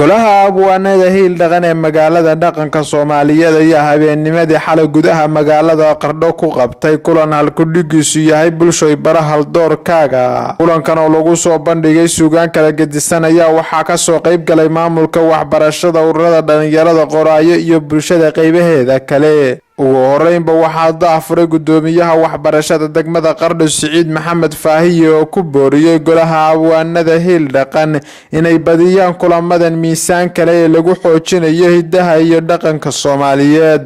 golaha abwaanada hiil dhaqan ee magaalada dhaqanka Soomaaliyeed ayaa habeennimadii xalay gudaha magaalada Qardho ku qabtay kulan halkudhigiisu yahay bulsho baraha doorkaaga. kulankan oo lagu soo bandhigay suugaan kala gedisan ayaa waxaa ka soo qayb galay maamulka waxbarashada, ururada dhalinyarada, qoraayo iyo bulshada qaybaheeda kale. ugu horeynba waxaa daafuray gudoomiyaha waxbarashada degmada Qardho Siciid Maxamed Faahiye oo ku booriyay golaha abwaanada hiil dhaqan inay badiyaan kulamadan miisaan kale ee lagu xoojinayo hidaha iyo dhaqanka Soomaaliyeed.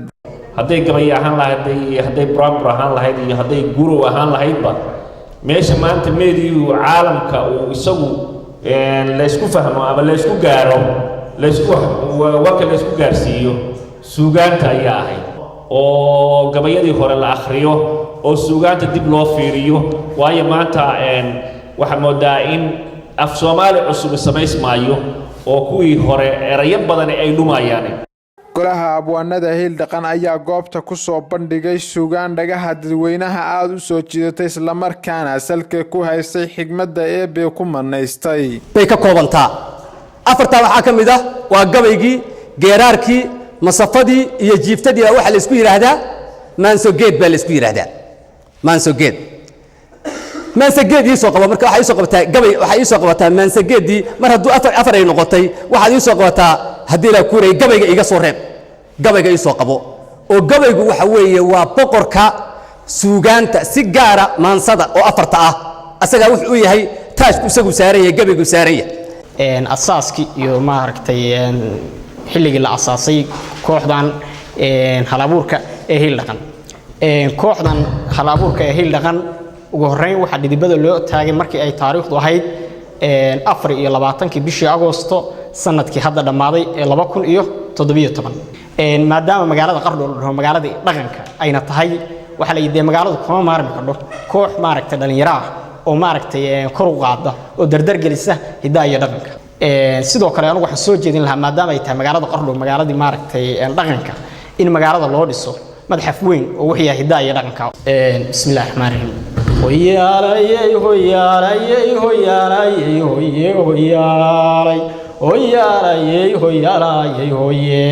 hadday gabay ahaan lahayd, hadday program ahaan lahayd iyo hadday guru ahaan lahaydba meesha maanta meediyu caalamka uu isagu la isku fahmo ama la isku gaaro, la isku gaarsiiyo suugaanta ayaa ahayd oo gabayadii hore la akhriyo oo suugaanta dib loo fiiriyo. waayo maanta waxa moodaa in af Soomaali cusub samaysmaayo oo kuwii hore erayo badan ay dhumayaan. golaha abwaanada hiil dhaqan ayaa goobta ku soo bandhigay suugaan dhagaha dadweynaha aad u soo jiidatay isla markaana salka ku haystay xigmadda eebbe ku manaystay. bay ka koobantaa afarta waxa kamid ah waa gabaygii, geeraarkii, masafadii iyo jiiftadii waxa la isku yiraahdaa maanso geed baa la isku yiraahdaa. maanso geed soo qabo marka waxa soo qabataa gabay, waxa soo qabataa maanso geedii mar hadduu afar ay noqotay waxa soo qabataa haddii la kuuray gabayga iga soo reeb, gabayga soo qabo oo gabaygu waxa weeye waa boqorka suugaanta si gaara maansada oo afarta ah asaga wuxuu yahay taashku isagu saaran yahay, gabaygu saaran yahay. asaaski iyo ma aragtay xilligii la asaasay kooxdan halabuurka ee hiil dhaqan. kooxdan halabuurka ee hiil dhaqan ugu horeyn waxa dhidibada loo taagay markii ay taariikhdu ahayd 24 bishii Agoosto sanadkii hadda dhamaaday ee 2017. maadaama magaalada Qardho oo magaalada dhaqanka ayna tahay waxa la yidhi magaaladu kuma maarmi karto koox maaragtay dhalinyaro ah oo maaragtay kor u qaada oo dardar gelisa hidaha iyo dhaqanka. sidoo kale anigu waxaan soo jeedin lahaa maadaama ay tahay magaalada Qardho magaaladii maaragtay dhaqanka in magaalada loo dhiso madxaf weyn oo wixii hidaha iyo dhaqanka. bismillaahir rahmaanir rahiim. hoyaalay hoyaalay hoyaalay hoyaalay hoyaalay hoyaalay hoye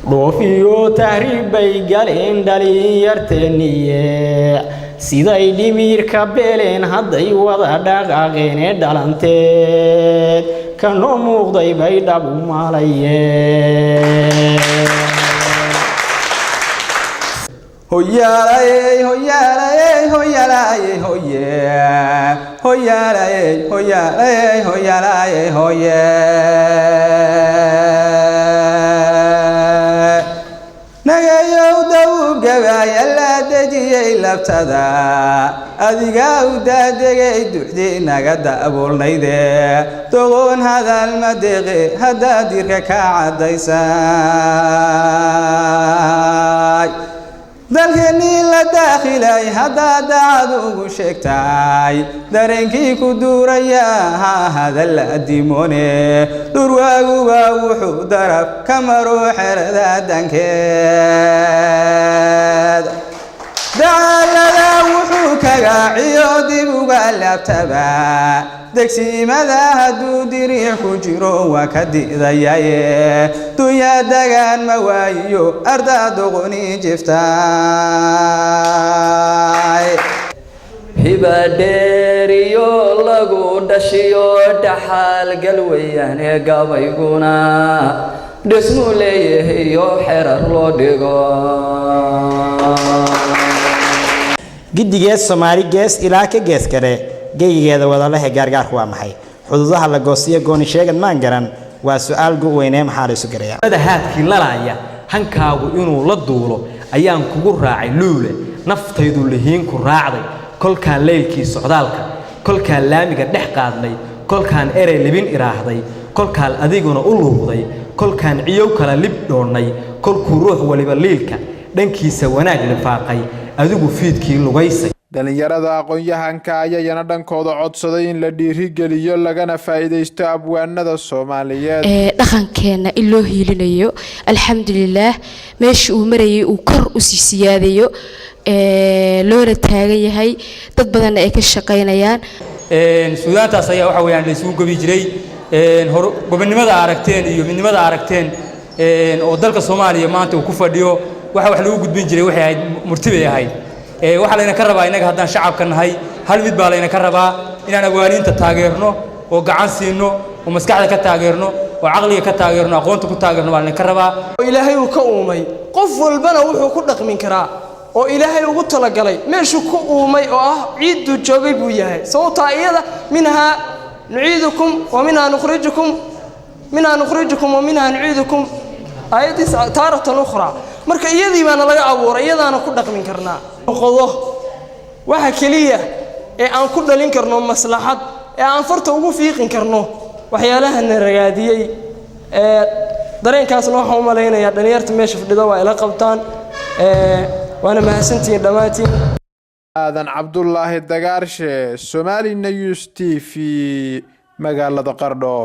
dhoofiyo tahriibay galeen dhalinyarteeniye siday dhimirka beeleen hadday wada dhaqaaqeen dhalanteed kanoo muuqday bay dhab u maalayeen. hoyaalay hoyaalay hoyaalay hoye hoyaalay hoyaalay hoyaalay hoye nagayow daw gabaaya la dejiyay labtada adiga u daadegay duxdii naga daabulnayde dogoon hadal madeeqe haddaa dirka ka cadaysay dalkeenii la daakhilay haddaa daacad ugu sheegtay dareenkii ku duuraya ha hadal la adimoone dhurwaaguba wuxuu darab ka maro xerada dankeed dacalada wuxuu kagaaciyo dib uga laabtaba degsiimada hadduu diriix ku jiro waa ka di'dayaye dunya dagaan ma waayiyo ardaa doqoni jiftay. hibadheeriyo lagu dhashiyo dhaxal galweyaane gabayguna dhismuu leeyahayo xerar loo dhigo. giddigeed Soomaali gees ilaa ka gees kale geeyigeeda wada leh gaargaarku waa maxay? xuduudaha la goosiyo gooni sheegad maan garan waa su'aal gu weynee maxaa la isu garayaa. haadkii lalaya hankaagu inuu la duulo ayaan kugu raacay luule naftaydu lihiin ku raacday kolkaan leylkii socdaalka kolkaan laamiga dhex qaadnay kolkaan erey libin iraahday kolkaan adiguna u luuqday kolkaan ciyow kala lib dhoonnay kolkuu ruux waliba liilka dhankiisa wanaag lifaaqay adigu fiidkii lugaysay. dhalinyarada aqoon-yahanka ayayna dhankooda codsaday in la dhiirigeliyo lagana faa'iideysto abwaanada Soomaaliyeed. dhaqankeena in loo hiilinayo alxamdulillaah meeshii uu marayay uu kor u sii siyaadayo loona taagan yahay dad badan ay ka shaqeynayaan. suudaantaas ayaa waxa weeyaan la isugu gabi jiray gobonimada aragteen iyo midnimada aragteen oo dalka Soomaaliya maanta uu ku fadhiyo waxa wax lagu gudbin jiray waxay ahayd murtibay ahayd waxa layna ka rabaa inaga haddaan shacabka nahay hal mid baa layna ka rabaa inaan awaaniinta taageerno oo gacan siino oo maskaxda ka taageerno oo caqliga ka taageerno aqoonta ku taageerno baa layna ka rabaa ilaahay uu ka uumay qof walbana wuxuu ku dhaqmin karaa oo ilaahay ugu talagalay meeshu ku uumay oo ah ciidu joogay buu yahay sababta iyada minha nuciidukum wa minha nukhrijukum wa minha nuciidukum ayadis taaratan ukhra marka iyadii baana laga abuuray iyadaana ku dhaqmin karnaa qodo waxa kaliya ee aan ku dhalin karno maslaxad ee aan farta ugu fiiqin karno waxyaalaha ragaadiyay dareenkaasna waxaan u maleynayaa dhalinyarta meesha fadhida waa ila qabtaan waana mahadsantihiin dhammaantiin aadan cabdullaahi dagaarshe Somali News TV magaalada Qardho